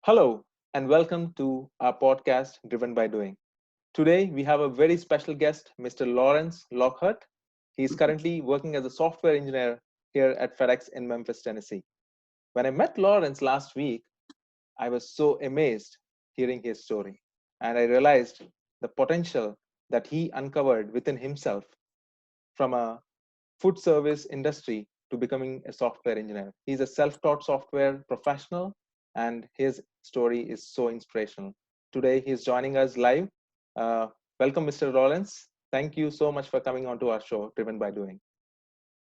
Hello, and welcome to our podcast, Driven by Doing. Today, we have a very special guest, Mr. Lawrence Lockhart. He is currently working as a software engineer here at FedEx in Memphis, Tennessee. When I met Lawrence last week, I was so amazed hearing his story, and I realized the potential that he uncovered within himself from a food service industry to becoming a software engineer. He's a self-taught software professional, and his story is so inspirational. Today, he's joining us live. Uh, Welcome, Mr. Lawrence. Thank you so much for coming onto our show, Driven by Doing.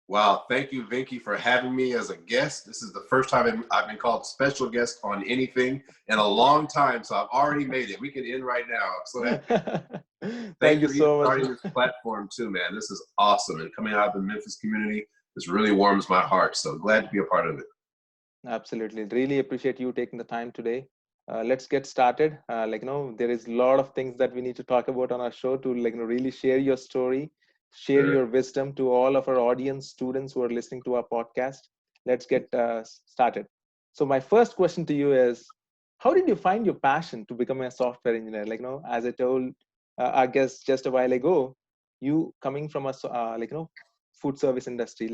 Wow, thank you, Vinky, for having me as a guest. This is the first time I've been called special guest on anything in a long time, so I've already made it. We can end right now. I'm so happy. Thank Thanks you for even so much. starting this platform too, man. This is awesome. And coming out of the Memphis community, this really warms my heart. So glad to be a part of it. Absolutely. Really appreciate you taking the time today. Let's get started. There is a lot of things that we need to talk about on our show to, really share your story, share Sure. your wisdom to all of our audience, students who are listening to our podcast. Let's get started. So, my first question to you is, how did you find your passion to become a software engineer? As I told our guest just a while ago, you coming from food service industry,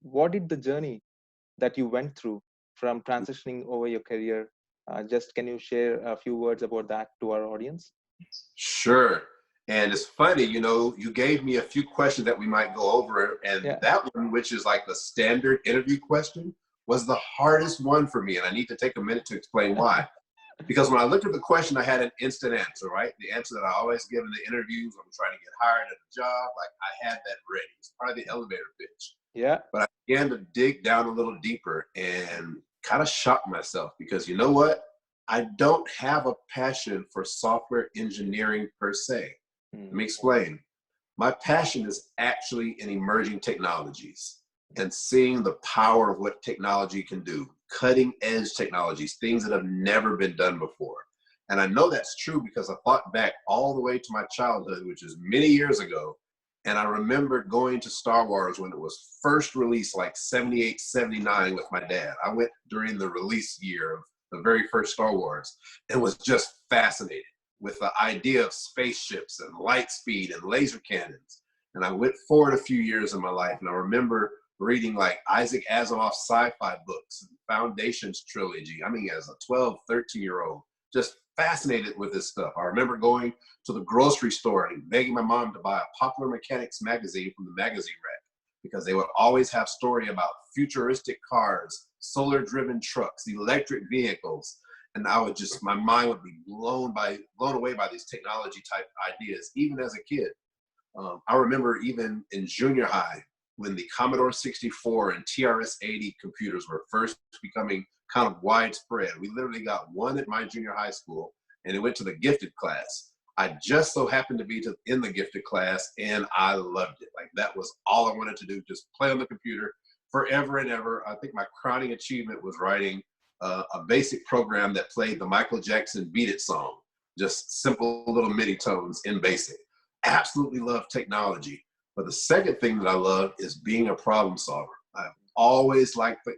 what did the journey that you went through from transitioning over your career. Just can you share a few words about that to our audience? Sure. And it's funny, you gave me a few questions that we might go over. And Yeah. that one, which is like the standard interview question, was the hardest one for me. And I need to take a minute to explain why. Because when I looked at the question, I had an instant answer, right? The answer that I always give in the interviews when I'm trying to get hired at a job, like I had that ready. It's part of the elevator pitch. Yeah. But I began to dig down a little deeper and kind of shocked myself because you know what? I don't have a passion for software engineering per se. Let Mm. me explain. My passion is actually in emerging technologies and seeing the power of what technology can do, cutting edge technologies, things that have never been done before. And I know that's true because I thought back all the way to my childhood, which is many years ago. And I remember going to Star Wars when it was first released, like 78, 79 with my dad. I went during the release year of the very first Star Wars and was just fascinated with the idea of spaceships and light speed and laser cannons. And I went forward a few years in my life, and I remember reading like Isaac Asimov's sci-fi books, Foundations trilogy. I mean, as a 12, 13-year-old, just fascinated with this stuff. I remember going to the grocery store and begging my mom to buy a Popular Mechanics magazine from the magazine rack because they would always have story about futuristic cars, solar-driven trucks, electric vehicles. And I would just, my mind would be blown away by these technology type ideas, even as a kid. I remember even in junior high when the Commodore 64 and TRS-80 computers were first becoming kind of widespread. We literally got one at my junior high school, and it went to the gifted class. I just so happened to be in the gifted class, and I loved it. Like that was all I wanted to do, just play on the computer forever and ever. I think my crowning achievement was writing a basic program that played the Michael Jackson Beat It song, just simple little MIDI tones in BASIC. Absolutely love technology. But the second thing that I love is being a problem solver. I've always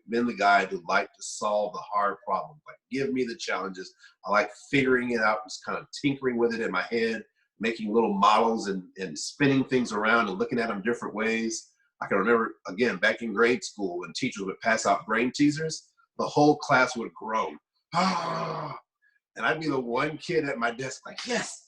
been the guy who liked to solve the hard problems. Like, give me the challenges. I like figuring it out, just kind of tinkering with it in my head, making little models and spinning things around and looking at them different ways. I can remember, again, back in grade school when teachers would pass out brain teasers, the whole class would groan. Ah! And I'd be the one kid at my desk like, yes,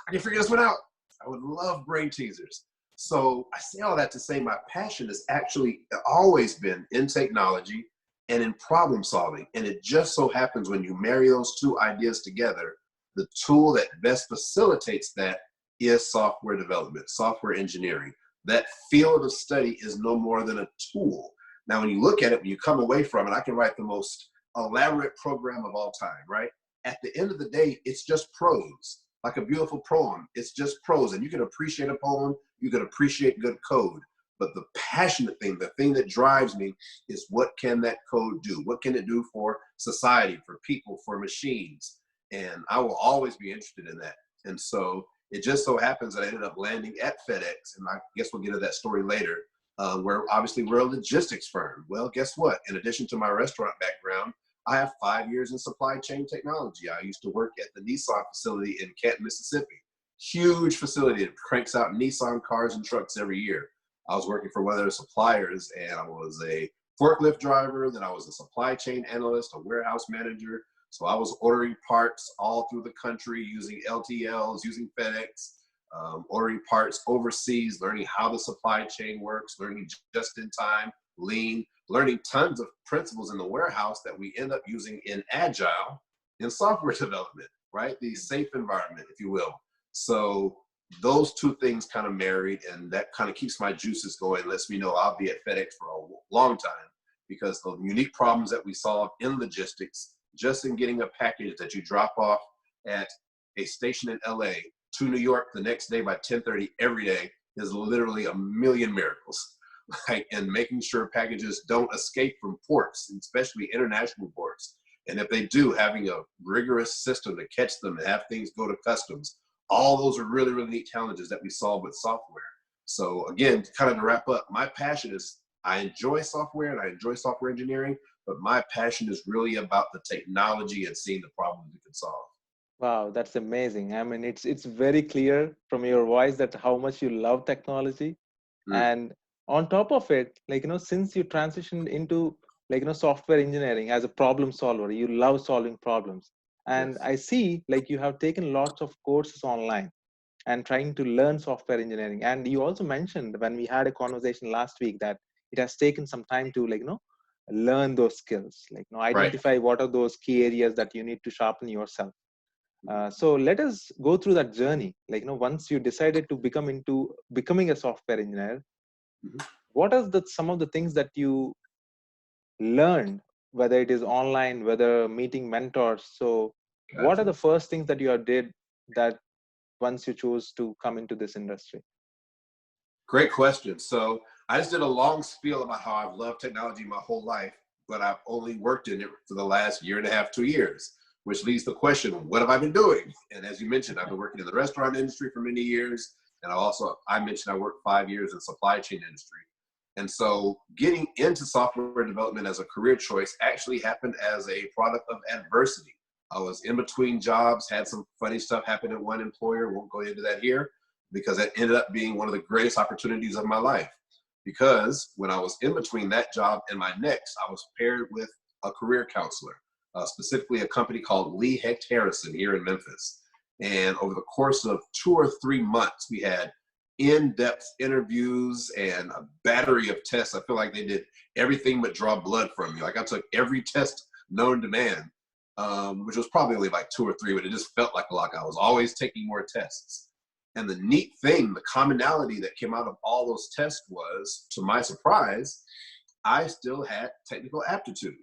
I can figure this one out. I would love brain teasers. So I say all that to say my passion has actually always been in technology and in problem solving. And it just so happens when you marry those two ideas together, the tool that best facilitates that is software development, software engineering. That field of study is no more than a tool. Now, when you look at it, when you come away from it, I can write the most elaborate program of all time, right? At the end of the day, it's just prose, like a beautiful poem. It's just prose, and you can appreciate a poem, you can appreciate good code, but the passionate thing, the thing that drives me is what can that code do? What can it do for society, for people, for machines? And I will always be interested in that. And so it just so happens that I ended up landing at FedEx, and I guess we'll get to that story later, where obviously we're a logistics firm. Well, guess what? In addition to my restaurant background, I have 5 years in supply chain technology. I used to work at the Nissan facility in Canton, Mississippi. Huge facility that cranks out Nissan cars and trucks every year. I was working for one of their suppliers, and I was a forklift driver. Then I was a supply chain analyst, a warehouse manager. So I was ordering parts all through the country using LTLs, using FedEx, ordering parts overseas, learning how the supply chain works, learning just in time, lean, learning tons of principles in the warehouse that we end up using in agile in software development, right? The safe environment, if you will. So those two things kind of married, and that kind of keeps my juices going, lets me know I'll be at FedEx for a long time, because the unique problems that we solve in logistics, just in getting a package that you drop off at a station in LA to New York the next day by 10:30 every day, is literally a million miracles. Like, and making sure packages don't escape from ports, especially international ports. And if they do, having a rigorous system to catch them and have things go to customs. All those are really, really neat challenges that we solve with software. So again, kind of to wrap up, my passion is, I enjoy software and I enjoy software engineering, but my passion is really about the technology and seeing the problems we can solve. Wow, that's amazing. I mean, it's very clear from your voice that how much you love technology. Mm, And on top of it, like, since you transitioned into, like, software engineering as a problem solver, you love solving problems. And yes. I see, like, you have taken lots of courses online and trying to learn software engineering. And you also mentioned when we had a conversation last week that it has taken some time to, like, learn those skills, like, Right. identify what are those key areas that you need to sharpen yourself. So let us go through that journey. Like, once you decided to becoming a software engineer, Mhm. what are the some of the things that you learned, whether it is online, whether meeting mentors? So what are Gotcha. the first things that you have did that once you chose to come into this industry? Great question. So I just did a long spiel about how I've loved technology my whole life, but I've only worked in it for the last year and a half, 2 years, which leads to the question, what have I been doing? And as you mentioned, I've been working in the restaurant industry for many years. And I mentioned I worked 5 years in supply chain industry. And so getting into software development as a career choice actually happened as a product of adversity. I was in between jobs, had some funny stuff happen at one employer, won't go into that here, because it ended up being one of the greatest opportunities of my life. Because when I was in between that job and my next, I was paired with a career counselor, specifically a company called Lee Hecht Harrison here in Memphis. And over the course of 2 or 3 months, we had in-depth interviews and a battery of tests. I feel like they did everything but draw blood from me. Like, I took every test known to man, which was probably only like 2 or 3, but it just felt like a lot. I was always taking more tests. And the neat thing, the commonality that came out of all those tests was, to my surprise, I still had technical aptitude.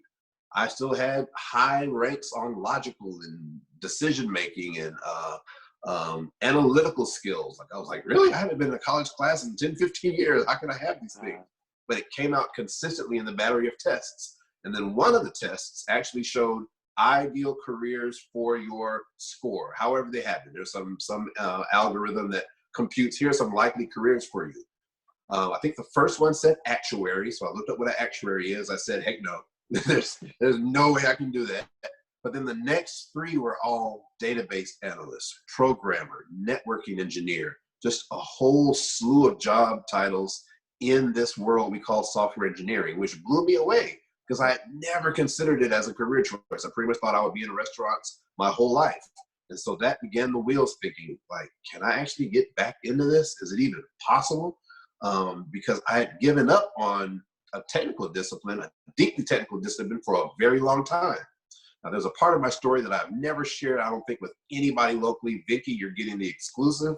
I still had high ranks on logical and decision making and analytical skills. Like, I was like, really? I haven't been in a college class in 10, 15 years. How can I have these things? Uh, But it came out consistently in the battery of tests. And then one of the tests actually showed ideal careers for your score, however they happen. There's some algorithm that computes, here are some likely careers for you. I think the first one said actuary. So I looked up what an actuary is. I said, heck no, there's no way I can do that. But then the next 3 were all database analyst, programmer, networking engineer, just a whole slew of job titles in this world we call software engineering, which blew me away because I had never considered it as a career choice. I pretty much thought I would be in restaurants my whole life. And so that began the wheels thinking, like, can I actually get back into this? Is it even possible? Because I had given up on a technical discipline, a deeply technical discipline, for a very long time. Now, there's a part of my story that I've never shared, I don't think, with anybody locally. Vicky, you're getting the exclusive.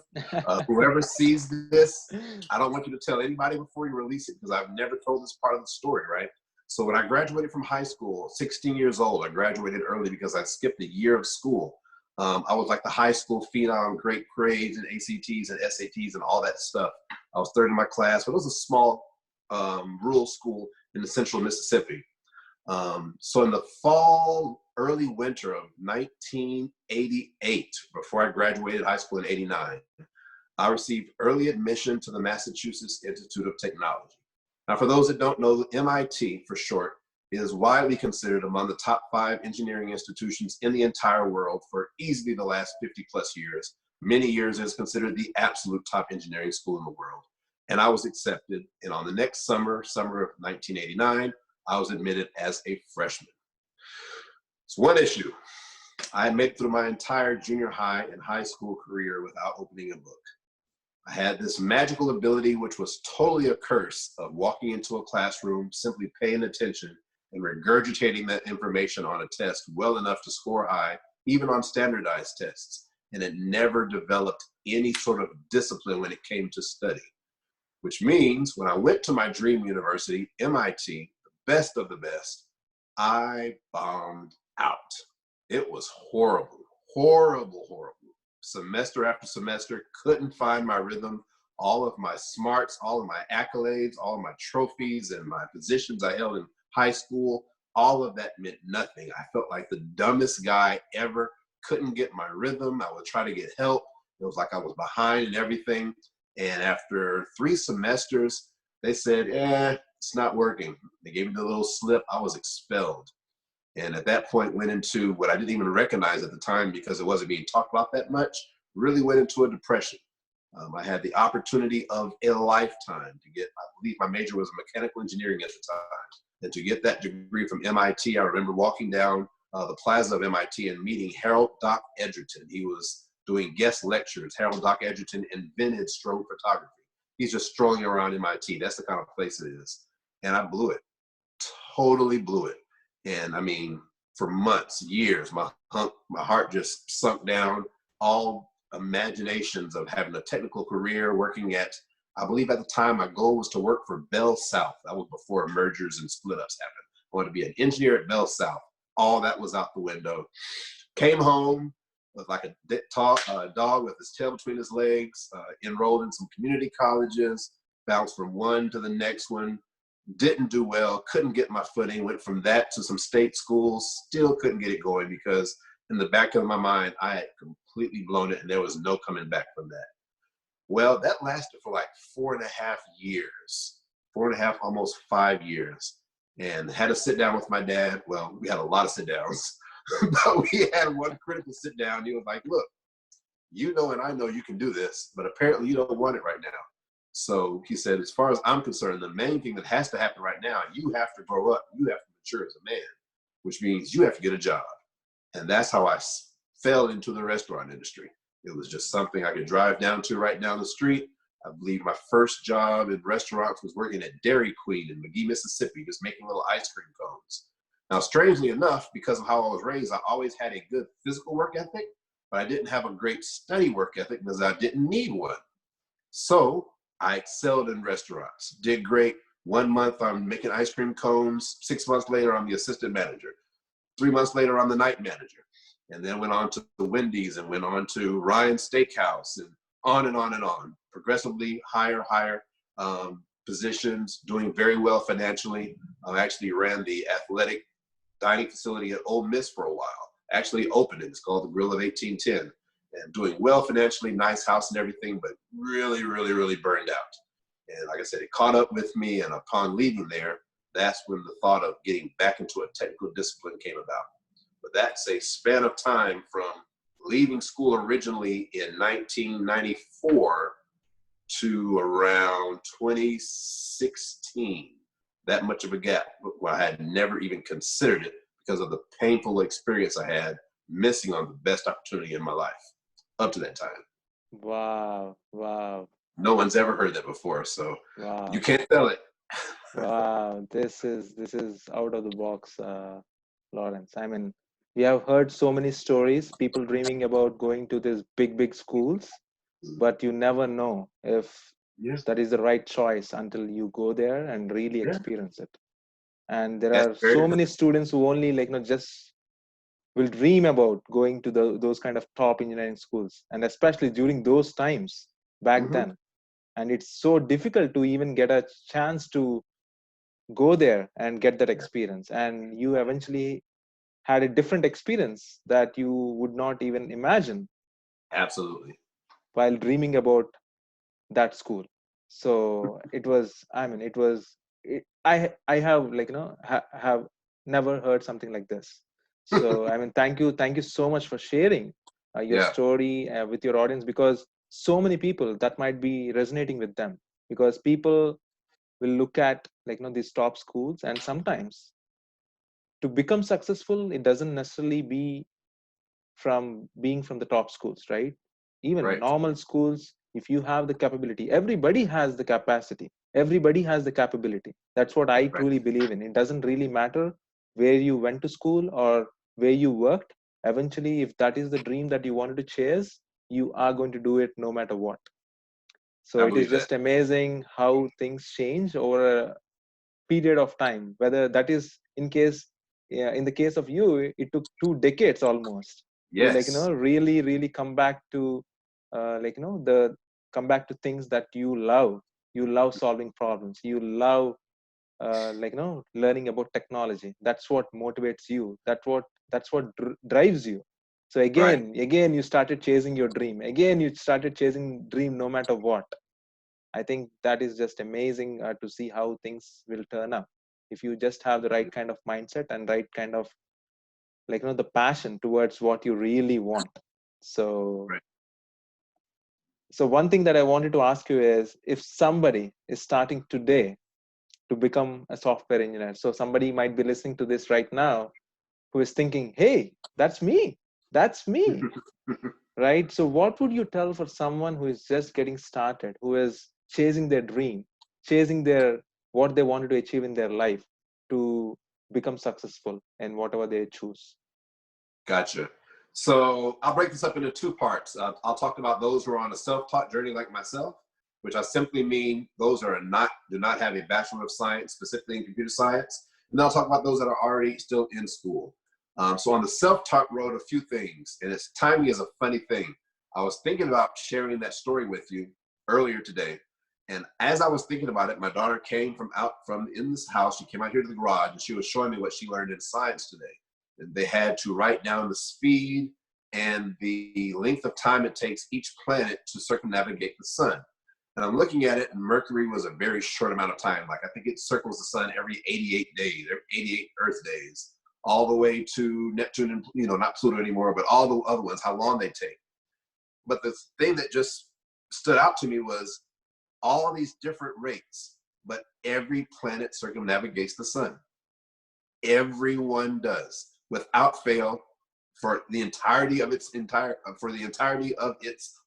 Whoever sees this, I don't want you to tell anybody before you release it, because I've never told this part of the story, right? So when I graduated from high school, 16 years old, I graduated early because I skipped a year of school. I was like the high school phenom, great grades and ACTs and SATs and all that stuff. I was third in my class, but it was a small rural school in the central Mississippi. So in the fall, early winter of 1988, before I graduated high school in 89, I received early admission to the Massachusetts Institute of Technology. Now, for those that don't know, MIT for short It is widely considered among the top 5 engineering institutions in the entire world for easily the last 50 plus years. Many years it is considered the absolute top engineering school in the world. And I was accepted. And on the next summer of 1989, I was admitted as a freshman. It's one issue. I had made it through my entire junior high and high school career without opening a book. I had this magical ability, which was totally a curse, of walking into a classroom, simply paying attention and regurgitating that information on a test well enough to score high, even on standardized tests. And it never developed any sort of discipline when it came to study, which means when I went to my dream university, MIT, the best of the best, I bombed out. It was horrible, horrible, horrible. Semester after semester, couldn't find my rhythm. All of my smarts, all of my accolades, all of my trophies and my positions I held in high school, all of that meant nothing. I felt like the dumbest guy ever. Couldn't get my rhythm. I would try to get help. It was like I was behind in everything. And after 3 semesters, they said, it's not working. They gave me the little slip. I was expelled. And at that point went into what I didn't even recognize at the time because it wasn't being talked about that much, really went into a depression. I had the opportunity of a lifetime to get, I believe my major was mechanical engineering at the time. And to get that degree from MIT, I remember walking down the plaza of MIT and meeting Harold Doc Edgerton. He was doing guest lectures. Harold Doc Edgerton invented strobe photography. He's just strolling around MIT. That's the kind of place it is. And I blew it, totally blew it. And I mean, for months, years, my heart just sunk down. All imaginations of having a technical career, working at, I believe at the time, my goal was to work for Bell South. That was before mergers and split ups happened. I wanted to be an engineer at Bell South. All that was out the window. Came home with like a dog with his tail between his legs, enrolled in some community colleges, bounced from one to the next one. Didn't do well, couldn't get my footing, went from that to some state schools, still couldn't get it going because in the back of my mind, I had completely blown it and there was no coming back from that. Well, that lasted for like 4.5 years, 4.5, almost 5 years. And had to sit down with my dad. Well, we had a lot of sit downs, but we had one critical sit down. He was like, look, you know, and I know you can do this, but apparently you don't want it right now. So he said, as far as I'm concerned, the main thing that has to happen right now, you have to grow up, you have to mature as a man, which means you have to get a job. And that's how I fell into the restaurant industry. It was just something I could drive down to right down the street. I believe my first job in restaurants was working at Dairy Queen in McGee, Mississippi, just making little ice cream cones. Now, strangely enough, because of how I was raised, I always had a good physical work ethic, but I didn't have a great study work ethic because I didn't need one. So I excelled in restaurants, did great. 1 month I'm making ice cream cones. 6 months later, I'm the assistant manager. 3 months later, I'm the night manager. And then went on to the Wendy's and went on to Ryan's Steakhouse and on and on and on. Progressively higher positions, doing very well financially. I actually ran the athletic dining facility at Ole Miss for a while. Actually opened it. It's called the Grill of 1810. And doing well financially, nice house and everything, but really, really, really burned out. And like I said, it caught up with me. And upon leaving there, that's when the thought of getting back into a technical discipline came about. But that's a span of time from leaving school originally in 1994 to around 2016. That much of a gap where I had never even considered it because of the painful experience I had missing on the best opportunity in my life up to that time. Wow. No one's ever heard that before, so Wow. you can't tell it. Wow. This is out of the box, Lawrence. I mean, we have heard so many stories, people dreaming about going to these big schools, but you never know if that is the right choice until you go there and really experience it. And there are so many students who only just will dream about going to those kind of top engineering schools, and especially during those times back then. And it's so difficult to even get a chance to go there and get that experience. And you eventually had a different experience that you would not even imagine. Absolutely. While dreaming about that school. So it was, I mean, it was, I have have never heard something like this. So I mean, thank you so much for sharing your Yeah, story with your audience, because so many people that might be resonating with them, because people will look at, like, these top schools, and sometimes to become successful, it doesn't necessarily be from being from the top schools, right? Even right, normal schools, if you have the capability, everybody has the capacity, everybody has the capability. That's what I right. truly believe in. It doesn't really matter where you went to school or where you worked. Eventually, if that is the dream that you wanted to chase, you are going to do it no matter what. So I it is believe that. just amazing how things change over a period of time, whether that is in case, yeah, in the case of you, it took 2 decades almost to, like, Yes, really come back to like, the come back to things that you love. You love solving problems, you love like, learning about technology. That's what motivates you, that's what drives you. So right. again you started chasing your dream, again you started chasing dream no matter what. I think that is just amazing to see how things will turn up if you just have the right kind of mindset and right kind of, like, the passion towards what you really want. So Right. one thing that I wanted to ask you is, if somebody is starting today to become a software engineer, so somebody might be listening to this right now who is thinking, hey, that's me, right? So what would you tell for someone who is just getting started, who is chasing their dream, chasing their what they wanted to achieve in their life, to become successful in whatever they choose? Gotcha. So I'll break this up into two parts. I'll talk about those who are on a self-taught journey like myself, which I simply mean those who do not have a Bachelor of Science, specifically in computer science. And then I'll talk about those that are already still in school. So on the self-taught road, a few things, and it's timing is a funny thing. I was thinking about sharing that story with you earlier today. And as I was thinking about it, my daughter came from in this house. She came out here to the garage and she was showing me what she learned in science today. They had to write down the speed and the length of time it takes each planet to circumnavigate the sun. And I'm looking at it, and Mercury was a very short amount of time. Like, I think it circles the sun every 88 days, every 88 Earth days, all the way to Neptune and, not Pluto anymore, but all the other ones, how long they take. But the thing that just stood out to me was all these different rates, but every planet circumnavigates the sun. Everyone does, without fail, for the entirety of its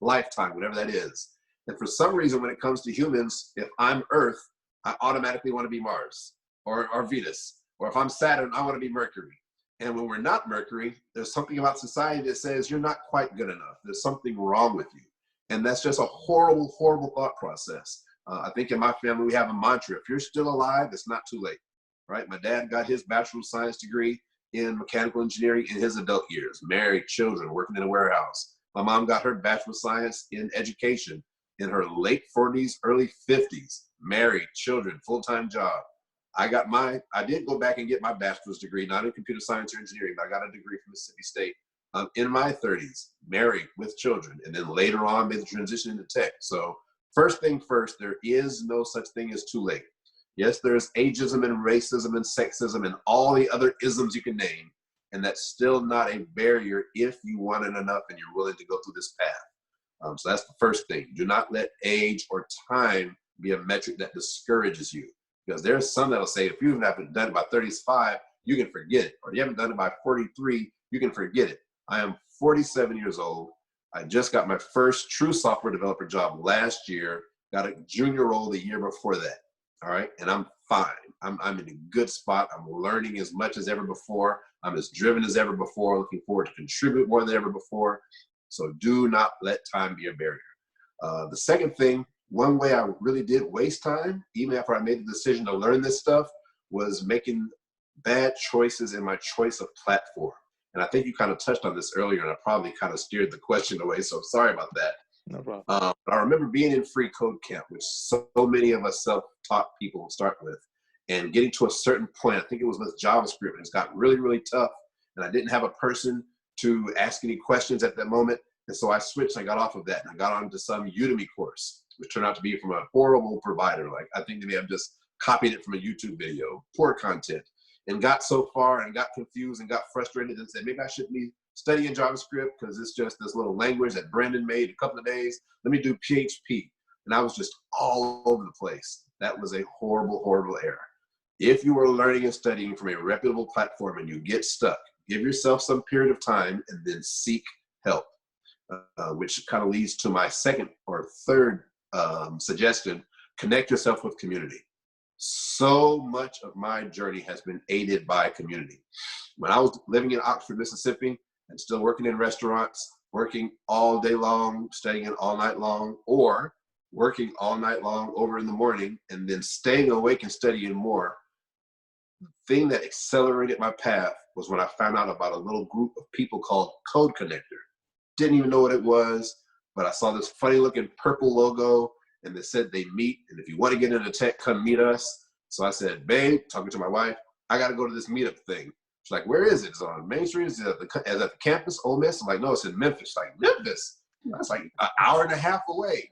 lifetime, whatever that is. And for some reason, when it comes to humans, if I'm Earth, I automatically want to be Mars or Venus. Or if I'm Saturn, I want to be Mercury. And when we're not Mercury, there's something about society that says you're not quite good enough. There's something wrong with you. And that's just a horrible, horrible thought process. I think in my family, we have a mantra: if you're still alive, it's not too late. Right? My dad got his Bachelor of Science degree in mechanical engineering in his adult years, married, children, working in a warehouse. My mom got her Bachelor of Science in education in her late 40s, early 50s, married, children, full-time job. I did go back and get my bachelor's degree, not in computer science or engineering, but I got a degree from Mississippi State in my 30s, married with children, and then later on made the transition into tech. So first thing first, there is no such thing as too late. Yes, there's ageism and racism and sexism and all the other isms you can name, and that's still not a barrier if you want it enough and you're willing to go through this path. So that's the first thing. Do not let age or time be a metric that discourages you, because there's some that'll say if you haven't done it by 35, you can forget it, or you haven't done it by 43, you can forget it. I am 47 years old. I just got my first true software developer job last year, got a junior role the year before that. All right. And I'm fine. I'm in a good spot. I'm learning as much as ever before. I'm as driven as ever before, looking forward to contribute more than ever before. So do not let time be a barrier. The second thing, one way I really did waste time, even after I made the decision to learn this stuff, was making bad choices in my choice of platform. And I think you kind of touched on this earlier, and I probably kind of steered the question away. So sorry about that. No problem. But I remember being in free code camp, which so many of us self-taught people start with, and getting to a certain point. I think it was with JavaScript, and it's got really, really tough. And I didn't have a person to ask any questions at that moment. And so I switched, I got off of that, and I got onto some Udemy course, which turned out to be from a horrible provider. Like, I think they may have just copied it from a YouTube video, poor content. and got so far and got confused and got frustrated and said, maybe I shouldn't be studying JavaScript because it's just this little language that Brandon made in a couple of days. Let me do PHP. And I was just all over the place. That was a horrible, horrible error. If you are learning and studying from a reputable platform and you get stuck, give yourself some period of time and then seek help, which kind of leads to my second or third suggestion: connect yourself with community. So much of my journey has been aided by community. When I was living in Oxford, Mississippi, and still working in restaurants, working all day long, studying all night long, or working all night long over in the morning, and then staying awake and studying more, the thing that accelerated my path was when I found out about a little group of people called Code Connector. Didn't even know what it was, but I saw this funny looking purple logo, and they said they meet, and if you want to get into tech, come meet us. So I said, babe, talking to my wife, I got to go to this meetup thing. She's like, where is it? It's on Main Street? Is it at the campus, Ole Miss? I'm like, no, it's in Memphis. She's like, Memphis? That's like an hour and a half away.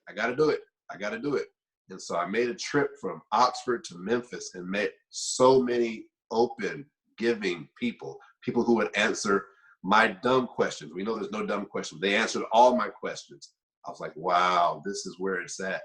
I got to do it. I got to do it. And so I made a trip from Oxford to Memphis and met so many open, giving people who would answer my dumb questions. We know there's no dumb questions. They answered all my questions. I was like, wow, this is where it's at.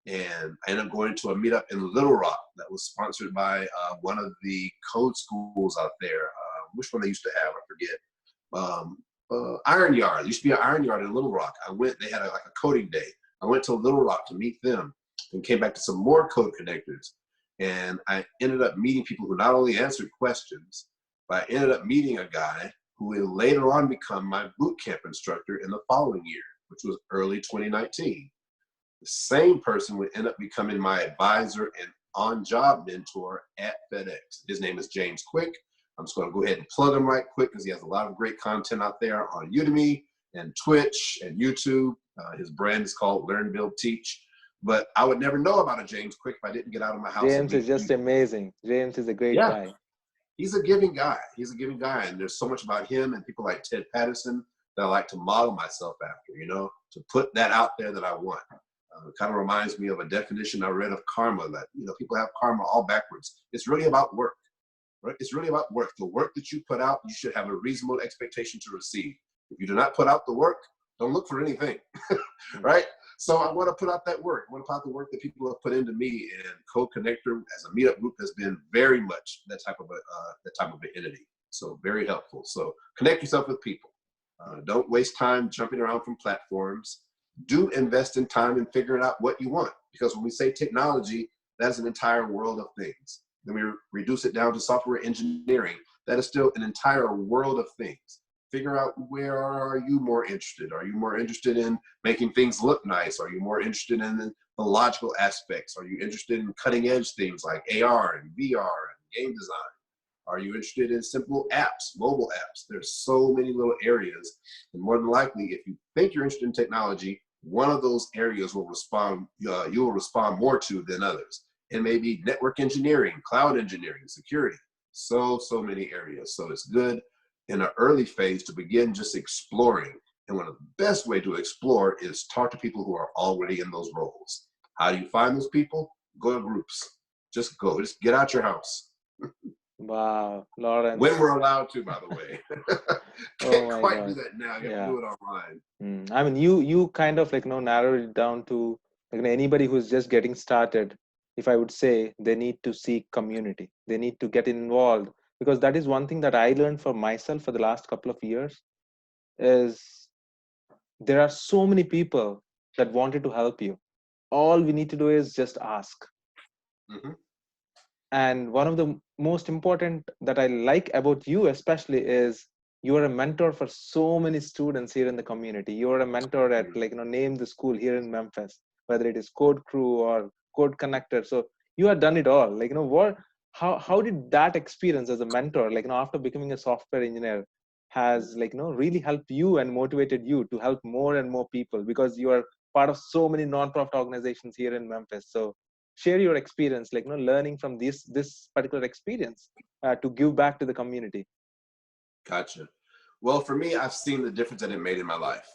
And I ended up going to a meetup in Little Rock that was sponsored by one of the code schools out there. Which one they used to have, I forget. Iron Yard. There used to be an Iron Yard in Little Rock. I went, they had like a coding day. I went to Little Rock to meet them and came back to some more Code Connectors. And I ended up meeting people who not only answered questions, but I ended up meeting a guy who would later on become my boot camp instructor in the following year, which was early 2019. The same person would end up becoming my advisor and on-job mentor at FedEx. His name is James Quick. I'm just going to go ahead and plug him right quick because he has a lot of great content out there on Udemy and Twitch and YouTube. His brand is called Learn, Build, Teach. But I would never know about a James Quick if I didn't get out of my house. James is just amazing. James is a great guy. He's a giving guy. He's a giving guy. And there's so much about him and people like Ted Patterson that I like to model myself after, you know, to put that out there that I want. It kind of reminds me of a definition I read of karma that, you know, people have karma all backwards. It's really about work, right? It's really about work. The work that you put out, you should have a reasonable expectation to receive. If you do not put out the work, don't look for anything, right? So I want to put out that work. I want to put out the work that people have put into me, and Code Connector as a meetup group has been very much that type of an entity. So very helpful. So connect yourself with people. Don't waste time jumping around from platforms. Do invest in time in figuring out what you want, because when we say technology, that's an entire world of things. Then we reduce it down to software engineering. That is still an entire world of things. Figure out, where are you more interested? Are you more interested in making things look nice? Are you more interested in the logical aspects? Are you interested in cutting edge things like AR and VR and game design? Are you interested in simple apps, mobile apps? There's so many little areas. And more than likely, if you think you're interested in technology, one of those areas will respond, you will respond more to than others. It may be network engineering, cloud engineering, security, so many areas. So it's good in an early phase to begin just exploring. And one of the best way to explore is talk to people who are already in those roles. How do you find those people? Go to groups. Just go. Just get out your house. Wow, Lawrence. When we're allowed to, by the way. Can't quite do that now. You have to do it online. I mean, you kind of narrowed it down to anybody who's just getting started. If I would say, they need to seek community. They need to get involved, because that is one thing that I learned for myself for the last couple of years, is there are so many people that wanted to help you. All we need to do is just ask. Mm-hmm. And one of the most important that I like about you especially is you are a mentor for so many students here in the community. You are a mentor at name the school here in Memphis, whether it is Code Crew or Code Connector. So you have done it all. How did that experience as a mentor, after becoming a software engineer, has really helped you and motivated you to help more and more people, because you are part of so many nonprofit organizations here in Memphis. So share your experience, learning from this particular experience to give back to the community. Gotcha. Well, for me, I've seen the difference that it made in my life.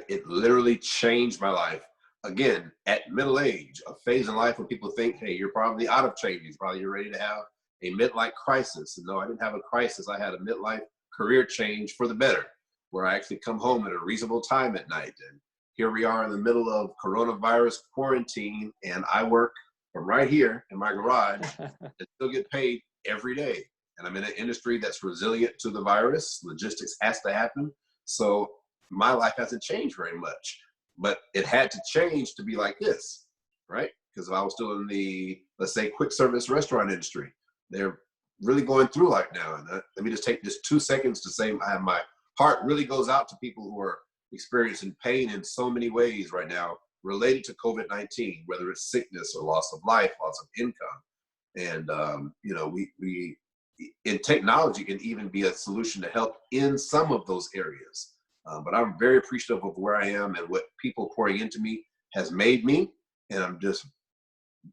It literally changed my life. Again, at middle age, a phase in life when people think, hey, you're probably out of changes, probably you're ready to have a midlife crisis. And no, I didn't have a crisis. I had a midlife career change for the better, where I actually come home at a reasonable time at night. And here we are in the middle of coronavirus quarantine, and I work from right here in my garage and still get paid every day. And I'm in an industry that's resilient to the virus. Logistics has to happen. So my life hasn't changed very much, but it had to change to be like this, right? Because if I was still in the, let's say, quick service restaurant industry, they're really going through right now. And let me just take just 2 seconds to say my heart really goes out to people who are experiencing pain in so many ways right now related to COVID-19, whether it's sickness or loss of life, loss of income. And, you know, we in technology can even be a solution to help in some of those areas. But I'm very appreciative of where I am and what people pouring into me has made me. And I'm just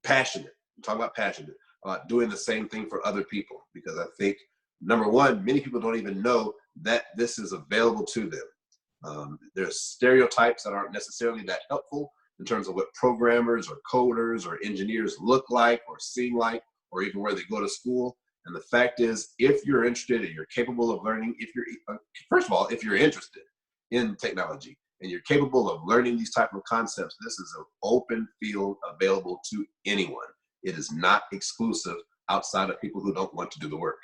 passionate. I'm talking about passionate about doing the same thing for other people, because I think, number one, many people don't even know that this is available to them. There's stereotypes that aren't necessarily that helpful in terms of what programmers or coders or engineers look like or seem like, or even where they go to school. And the fact is, if you're interested and you're capable of learning, if you're, first of all, if you're interested in technology and you're capable of learning these type of concepts, this is an open field available to anyone. It is not exclusive outside of people who don't want to do the work.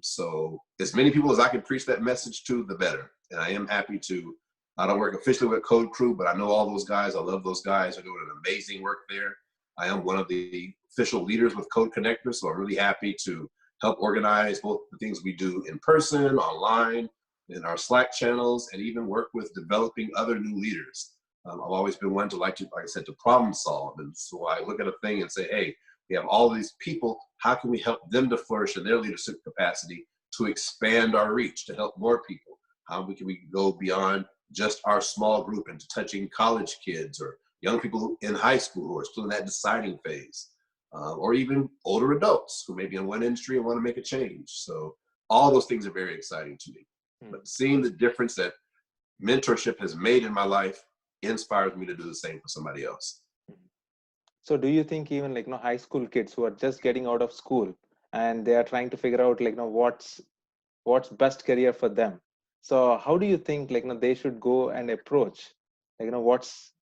So as many people as I can preach that message to, the better. And I am happy to, I don't work officially with Code Crew, but I know all those guys. I love those guys. They're doing an amazing work there. I am one of the official leaders with Code Connector, so I'm really happy to help organize both the things we do in person, online, in our Slack channels, and even work with developing other new leaders. I've always been one to like I said, to problem solve. And so I look at a thing and say, hey, we have all these people. How can we help them to flourish in their leadership capacity to expand our reach, to help more people? How can we go beyond just our small group into touching college kids or young people in high school who are still in that deciding phase, or even older adults who may be in one industry and want to make a change. So all those things are very exciting to me. But seeing the difference that mentorship has made in my life inspires me to do the same for somebody else. So do you think even like, high school kids who are just getting out of school and they are trying to figure out like, what's best career for them? So how do you think like, they should go and approach like, what's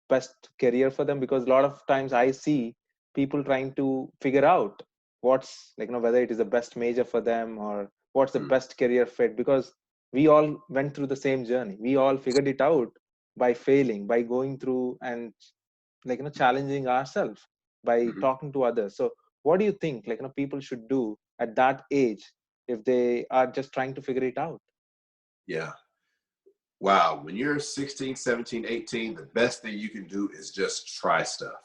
best career for them? Because a lot of times I see people trying to figure out what's like, whether it is the best major for them or what's the best career fit, because we all went through the same journey. We all figured it out by failing, by going through and like, challenging ourselves by talking to others. So what do you think like, people should do at that age if they are just trying to figure it out? Yeah. Wow. When you're 16, 17, 18, the best thing you can do is just try stuff.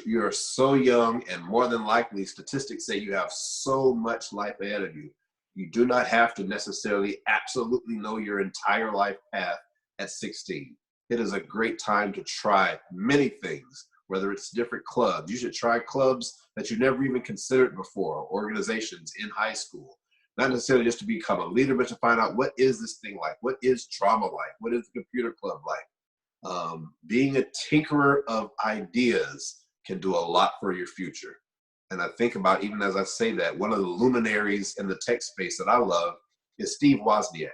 You're so young, and more than likely statistics say you have so much life ahead of you. You do not have to necessarily absolutely know your entire life path at 16. It is a great time to try many things, whether it's different clubs. You should try clubs that you never even considered before, organizations in high school. Not necessarily just to become a leader, but to find out, what is this thing like? What is drama like? What is the computer club like? Being a tinkerer of ideas can do a lot for your future. And I think about, even as I say that, one of the luminaries in the tech space that I love is Steve Wozniak,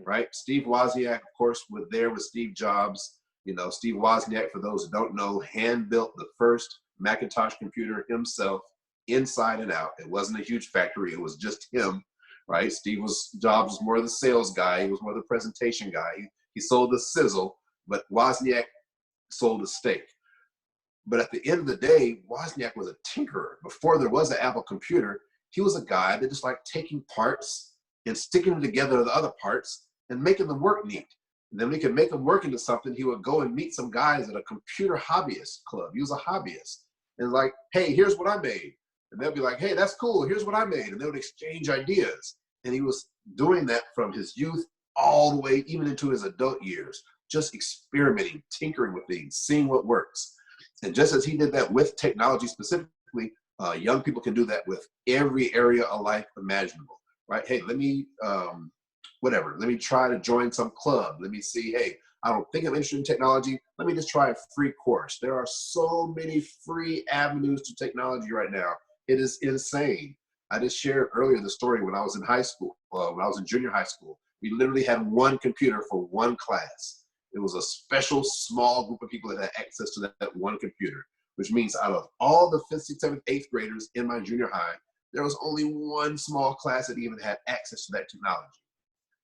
right? Steve Wozniak, of course, was there with Steve Jobs. You know, Steve Wozniak, for those who don't know, hand-built the first Macintosh computer himself, inside and out. It wasn't a huge factory. It was just him, right? Jobs was more of the sales guy. He was more of the presentation guy. He sold the sizzle, but Wozniak sold the steak. But at the end of the day, Wozniak was a tinkerer. Before there was an Apple computer, he was a guy that just liked taking parts and sticking them together with the other parts and making them work neat. And then when he could make them work into something, he would go and meet some guys at a computer hobbyist club. He was a hobbyist. And like, hey, here's what I made. And they'll be like, hey, that's cool. Here's what I made. And they would exchange ideas. And he was doing that from his youth all the way even into his adult years, just experimenting, tinkering with things, seeing what works. And just as he did that with technology specifically, young people can do that with every area of life imaginable, right? Hey, let me try to join some club. Let me see, hey, I don't think I'm interested in technology. Let me just try a free course. There are so many free avenues to technology right now. It is insane. I just shared earlier the story when I was in high school, when I was in junior high school. We literally had one computer for one class. It was a special small group of people that had access to that one computer, which means out of all the 5th, 6th, 7th, 8th graders in my junior high, there was only one small class that even had access to that technology.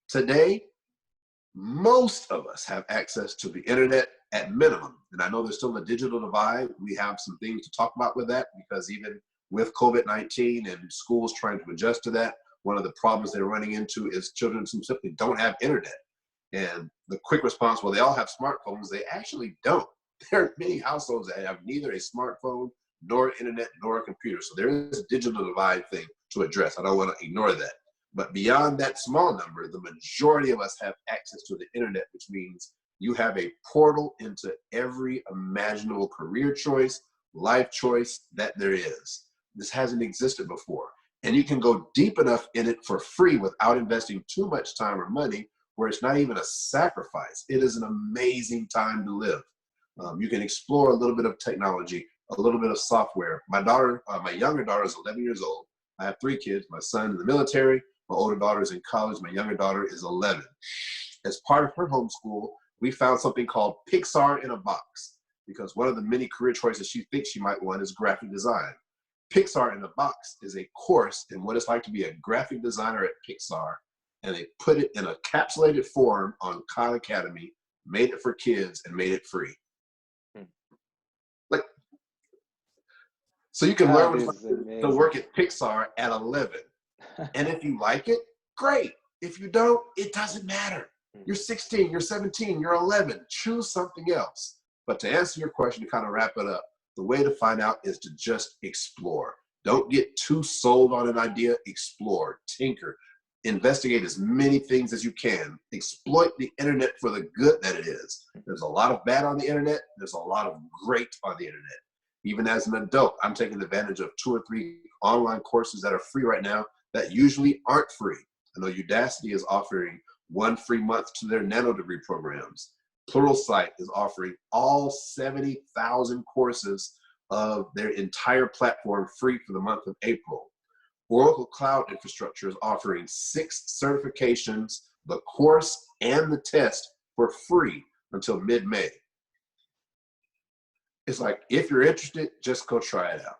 Today, most of us have access to the internet at minimum. And I know there's still a digital divide. We have some things to talk about with that, because even with COVID-19 and schools trying to adjust to that, one of the problems they're running into is children who simply don't have internet. And the quick response, well, they all have smartphones. They actually don't. There are many households that have neither a smartphone nor internet nor a computer. So there is a digital divide thing to address. I don't want to ignore that. But beyond that small number, the majority of us have access to the internet, which means you have a portal into every imaginable career choice, life choice that there is. This hasn't existed before. And you can go deep enough in it for free without investing too much time or money, where it's not even a sacrifice. It is an amazing time to live. You can explore a little bit of technology, a little bit of software. My daughter, my younger daughter is 11 years old. I have 3 kids. My son in the military. My older daughter is in college. My younger daughter is 11. As part of her homeschool, we found something called Pixar in a Box, because one of the many career choices she thinks she might want is graphic design. Pixar in a Box is a course in what it's like to be a graphic designer at Pixar, and they put it in a capsulated form on Khan Academy, made it for kids, and made it free. Like, so you can learn what it's like to work at Pixar at 11. And if you like it, great. If you don't, it doesn't matter. You're 16, you're 17, you're 11. Choose something else. But to answer your question, to kind of wrap it up, the way to find out is to just explore. Don't get too sold on an idea. Explore, tinker, investigate as many things as you can. Exploit the internet for the good that it is. There's a lot of bad on the internet. There's a lot of great on the internet. Even as an adult, I'm taking advantage of 2 or 3 online courses that are free right now that usually aren't free. I know Udacity is offering 1 free month to their nano degree programs. Pluralsight is offering all 70,000 courses of their entire platform free for the month of April. Oracle Cloud Infrastructure is offering 6 certifications, the course and the test, for free until mid-May. It's like, if you're interested, just go try it out.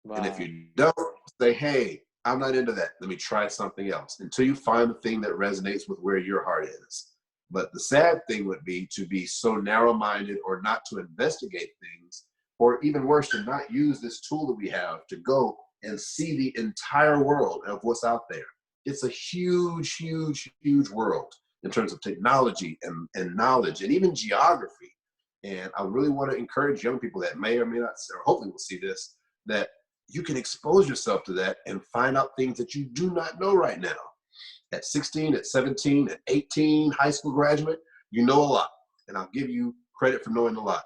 Wow. And if you don't, say, hey, I'm not into that. Let me try something else, until you find the thing that resonates with where your heart is. But the sad thing would be to be so narrow-minded, or not to investigate things, or even worse, to not use this tool that we have to go and see the entire world of what's out there. It's a huge, huge, huge world in terms of technology and knowledge, and even geography. And I really want to encourage young people that may or may not, or hopefully will see this, that you can expose yourself to that and find out things that you do not know right now. At 16, at 17, at 18, high school graduate, you know a lot. And I'll give you credit for knowing a lot.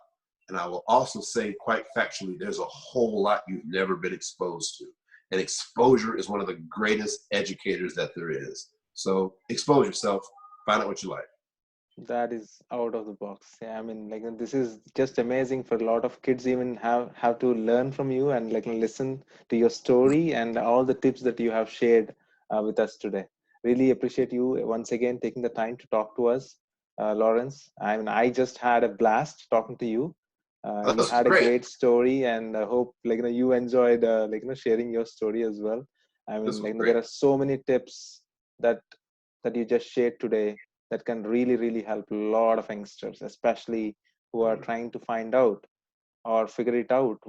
And I will also say, quite factually, there's a whole lot you've never been exposed to. And exposure is one of the greatest educators that there is. So expose yourself, find out what you like. That is out of the box. Yeah, I mean, like, this is just amazing for a lot of kids. Even have to learn from you and like listen to your story and all the tips that you have shared with us today. Really appreciate you once again taking the time to talk to us, Lawrence. I mean, I just had a blast talking to you. You had a great story, and I hope you enjoyed sharing your story as well. I mean, there are so many tips that you just shared today that can really, really help a lot of youngsters, especially who are trying to find out or figure it out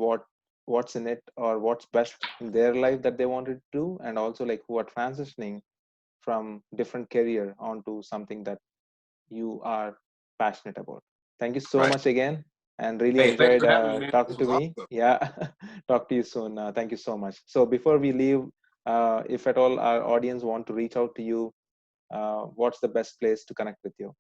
what's in it, or what's best in their life that they wanted to do, and also who are transitioning from different career onto something that you are passionate about. Thank you so much again, and really enjoyed talking to me. Awesome. Yeah, talk to you soon. Thank you so much. So before we leave, if at all our audience want to reach out to you, what's the best place to connect with you?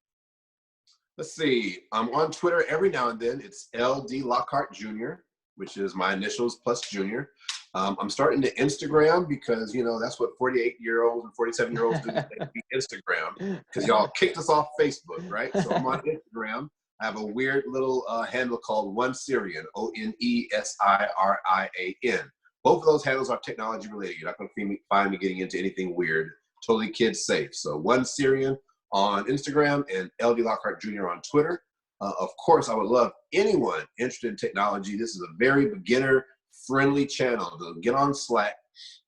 Let's see. I'm on Twitter every now and then. It's LD Lockhart Jr., which is my initials plus Junior. I'm starting to Instagram because, that's what 48-year-olds and 47-year-olds do today, Instagram, because y'all kicked us off Facebook, right? So I'm on Instagram. I have a weird little handle called One Syrian, Onesiarian. Both of those handles are technology related. You're not going to find me getting into anything weird. Totally kids safe. So one Syrian on Instagram and LD Lockhart Jr. on Twitter. Of course, I would love anyone interested in technology. This is a very beginner-friendly channel. So get on Slack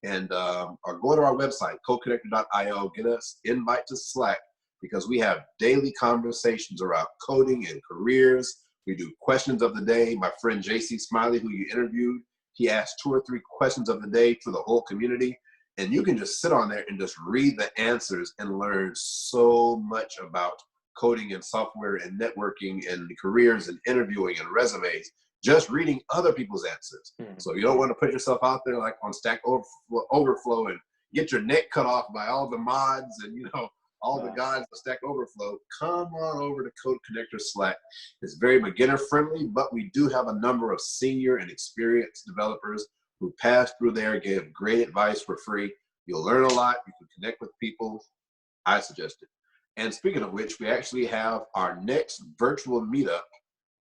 and or go to our website, codeconnector.io. Get us invite to Slack because we have daily conversations around coding and careers. We do questions of the day. My friend JC Smiley, who you interviewed, he asked 2 or 3 questions of the day to the whole community. And you can just sit on there and just read the answers and learn so much about coding and software and networking and careers and interviewing and resumes, just reading other people's answers. So you don't want to put yourself out there like on Stack Overflow and get your neck cut off by all the mods and, you know, all the guys of Stack Overflow. Come on over to Code Connector Slack. It's very beginner friendly, but we do have a number of senior and experienced developers who pass through there, give great advice for free. You'll learn a lot. You can connect with people. I suggest it. And speaking of which, we actually have our next virtual meetup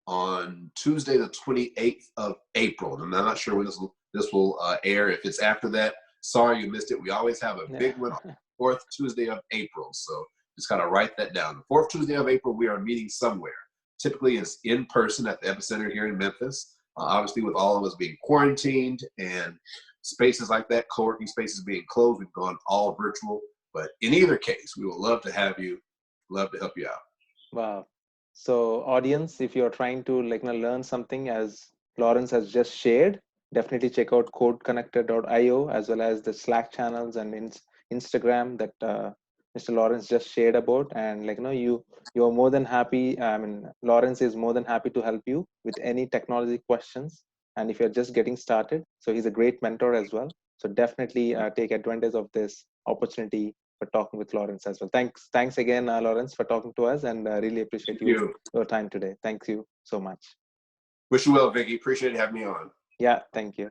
on Tuesday, the 28th of April. And I'm not sure when this will air. If it's after that, sorry you missed it. We always have a big one on the 4th Tuesday of April. So just kind of write that down. The 4th Tuesday of April, we are meeting somewhere. Typically it's in person at the Epicenter here in Memphis. Obviously, with all of us being quarantined and spaces like that, co-working spaces being closed, we've gone all virtual. But in either case, we would love to have you, love to help you out. Wow. So audience, if you're trying to learn something as Lawrence has just shared, definitely check out codeconnector.io as well as the Slack channels and Instagram that Mr. Lawrence just shared about. And you're more than happy. I mean, Lawrence is more than happy to help you with any technology questions. And if you're just getting started, so he's a great mentor as well. So definitely take advantage of this opportunity for talking with Lawrence as well. Thanks again, Lawrence, for talking to us, and really appreciate your time today. Thank you so much. Wish you well, Vicky. Appreciate having me on. Yeah, thank you.